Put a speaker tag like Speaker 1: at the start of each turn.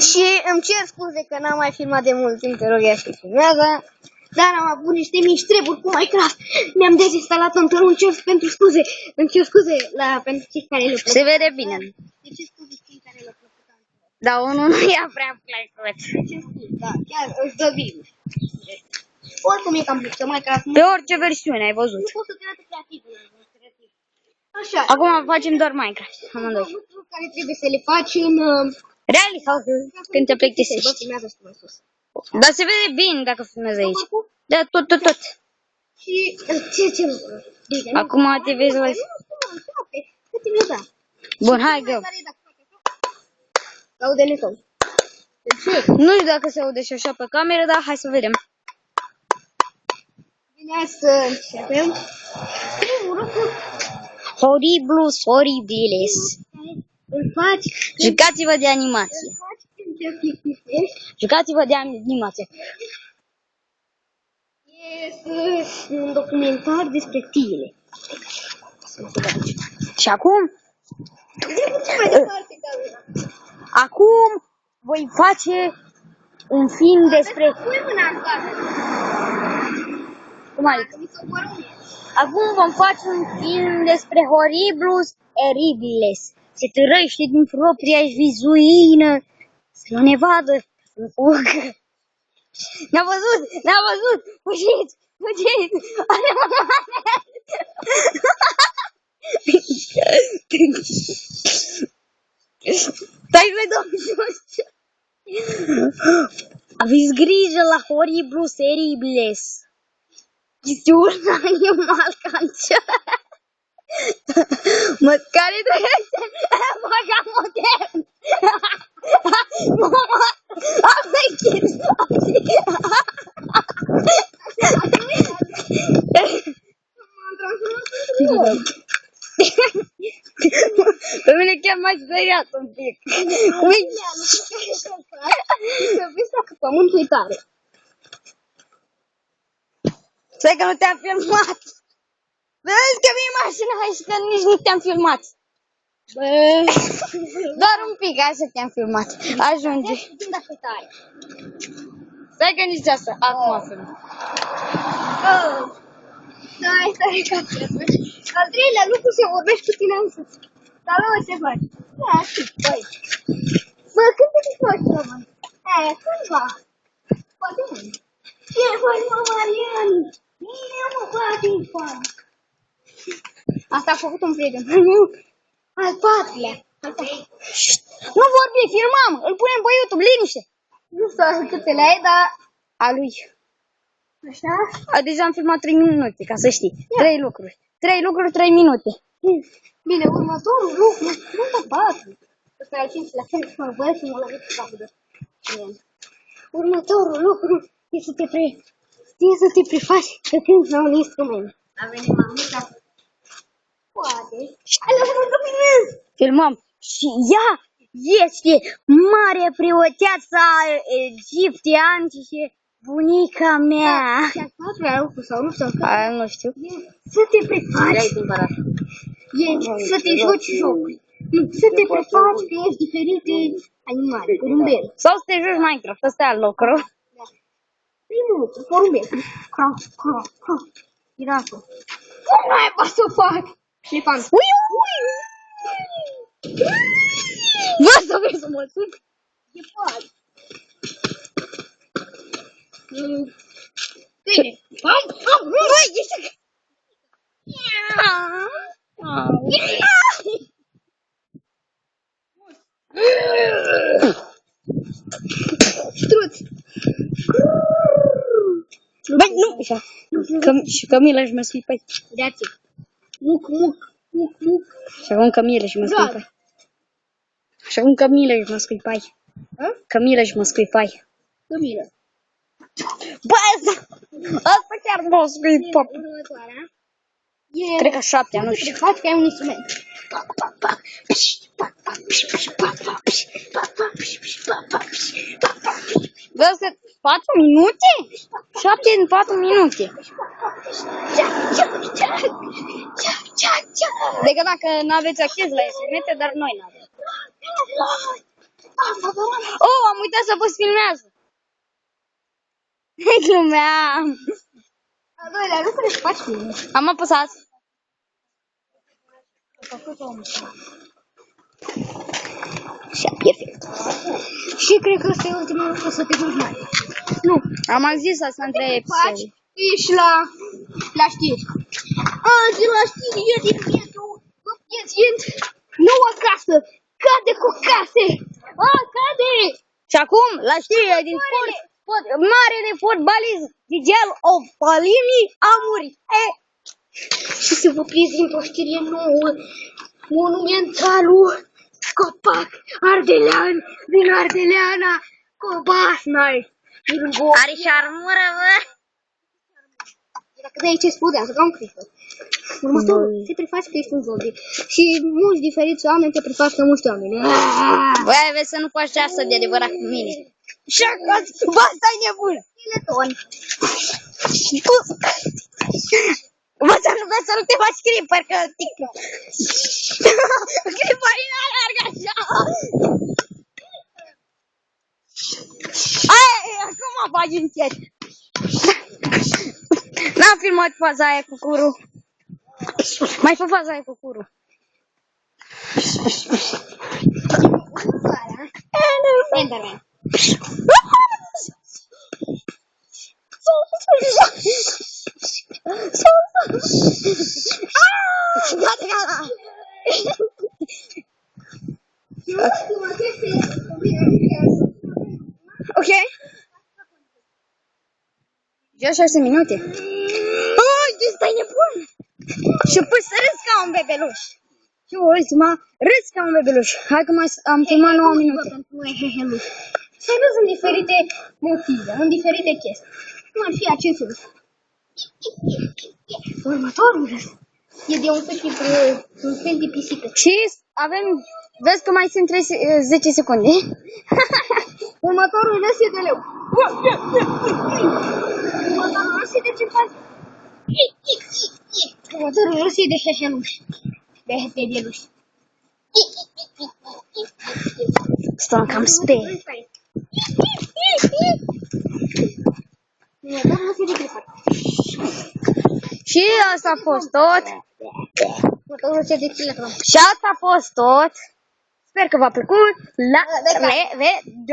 Speaker 1: Și îmi cer scuze că n-am mai filmat de mult timp, te rog, ia și filmează. Dar am avut niște mici treburi cu Minecraft. Mi-am dezinstalat un îmi cer pentru scuze. Îmi cer scuze pentru cei care le plăcut.
Speaker 2: Se vede bine.
Speaker 1: Îmi cer scuze cei care le plăcut.
Speaker 2: Dar unul nu ia prea plăcut.
Speaker 1: Ce scuze, da, chiar îți dă bine. Oricum e cam plăcută Minecraft.
Speaker 2: Pe orice versiune ai văzut.
Speaker 1: Nu poți să te arate creativ. Așa.
Speaker 2: Acum facem doar Minecraft. Amândoi.
Speaker 1: Lucruri care trebuie să le faci în...
Speaker 2: Reali sau când te plictisești.
Speaker 1: Bă, filmează asta mai sus.
Speaker 2: Dar se vede bine dacă filmezi aici. Da, tot.
Speaker 1: Și ce bine.
Speaker 2: Acum te vezi la... Bun, hai, go.
Speaker 1: Aude-ne tot.
Speaker 2: Nu știu dacă se aude și așa pe cameră, dar hai să vedem.
Speaker 1: Bine, să începem.
Speaker 2: Horriblus horribilis.
Speaker 1: Îl faci.
Speaker 2: Jucați-vă de animație.
Speaker 1: Îl faci când te plictisești.
Speaker 2: Jucați-vă de animație.
Speaker 1: Este un documentar despre tine.
Speaker 2: Și acum? Acum voi face un film despre...
Speaker 1: Pui mâna în față.
Speaker 2: Cum adică? Acum vom face un film despre Horriblus horribilis. Se târăște din propria-și vizuină. Să nu ne vadă. Să nu fugă. Ne-a văzut. Fugiți. Stai să dăm jos. Aveți grijă la Horriblus horribilis. Este un animal cancer. Care trăiește vaga modern. Asta e chis. Pe mine chiar m-ai speriat un pic.
Speaker 1: Să vezi dacă pământul e tare.
Speaker 2: Stai că nu te-am filmat. Vezi că mi-e mașina aici, că nici nu te-am filmat. Doar un pic, așa te-am filmat. Ajunge. Stai că nici asta, acum film.
Speaker 1: Stai că al treilea lucru se vorbește cu tine în sus. Dar nu ce faci? Da, băi. Bă, când te faci, mă? Cândva. Poate nu. Ce faci, mă, Marian? Bine, mă, poate în fan. Asta a făcut un prieten. Al patrulea.
Speaker 2: Nu vorbi, filmam. Îl punem pe YouTube, liniște.
Speaker 1: Nu știu câte le ai, dar...
Speaker 2: A lui.
Speaker 1: Așa?
Speaker 2: Deja am filmat 3 minute, ca să știi. 3 lucruri. 3 lucruri, 3 minute.
Speaker 1: Bine, următorul lucru. Nu mă bat. Ăsta e al cincilea fel să mă văd și mă lovit cu capul de... Următorul lucru e să te prefaci că cânti la un instrument. A venit mamuca. Poate. Hai, lăsă-mă să filmez.
Speaker 2: Filmăm. Și ea este mare preoteață a egipteanci și bunica mea.
Speaker 1: Și al patrulea lucru sau nu știu.
Speaker 2: Nu știu.
Speaker 1: Să te prefaci. Să te joci jocuri. Nu, să te prefaci că ești diferite animale, porumbel.
Speaker 2: Sau să te joci Minecraft, ăsta e al lucru.
Speaker 1: Primul lucru, porumbel. Crow. Girafă. Cum mai poți să fac? Elefant.
Speaker 2: Ui. Vă să vezi să mă suc.
Speaker 1: E poate. Bine.
Speaker 2: Băi, ești...
Speaker 1: Struț.
Speaker 2: Băi, nu, așa. Și Camila își mă scui pe aici.
Speaker 1: Uitați. Muc.
Speaker 2: Și acum Camila își mă scui pe aici. Și acum Camila își mă scui pe aici. Camila își mă scui pe aici.
Speaker 1: Camila.
Speaker 2: Bă, asta chiar mă scui pe aici.
Speaker 1: Următoarea.
Speaker 2: Cred că 7, nu știu.
Speaker 1: Faci că ai un instrument.
Speaker 2: Bă, să 4 minute? 7 în 4 minute. Decât dacă nu aveți acces la instrumente, dar noi nu avem. uitat să apăs filmează. Glumeam.
Speaker 1: Al doilea lucru să faci filme.
Speaker 2: Am apăsat. Și a pierdut.
Speaker 1: Și cred că ăsta e ultimul lucru să te duci mai.
Speaker 2: Nu, am mai zis asta între
Speaker 1: Faci,
Speaker 2: episoade.
Speaker 1: ești la știri. Azi la știri e din vietul nouă casă. Cade cu case. Cade.
Speaker 2: Și acum, la știri din sport, marele fotbalist Gigel Opalini a murit.
Speaker 1: Și se vă prezintă o știre nouă. Monumentalul copac ardelean din Ardeleana Cobasnai.
Speaker 2: Are și armură, bă.
Speaker 1: Dacă de aici explodează ca un creeper. Următorul, te prefaci că ești un zombie. Și mulți diferiți oameni te prefac că mulți oameni.
Speaker 2: Băi, vezi să nu faci asta de adevărat cu mine. Și bă, stai nebun.
Speaker 1: Skeleton.
Speaker 2: Bă, să nu vezi să nu te faci creeper, că creeperii n-alergă așa. Acum faci încet. N-am filmat faza aia cu curul. Mai fă faza aia cu curul.
Speaker 1: Enderman.
Speaker 2: Gata, gata. Ok. Deja 6 minute. Oh, stai nebun. Și pui să râzi ca un bebeluș. Și ultima, râzi ca un bebeluș. Hai că mai am filmat 9 minute.
Speaker 1: Să râzi în diferite motive, în diferite chestii. Cum ar fi acest râs. Următorul râs e de un fel de pisică.
Speaker 2: Și avem, vezi că mai sunt 10 secunde.
Speaker 1: Următorul râs e de leu. Următorul râs e de cimpanze. Următorul râs e de șeșeluș. De bebeluș.
Speaker 2: Stau cam sper.
Speaker 1: Următorul râs e de creeper.
Speaker 2: Și asta a fost tot.
Speaker 1: Următorul râs e de skeleton.
Speaker 2: Și asta a fost tot. Sper că v-a plăcut. La revedere!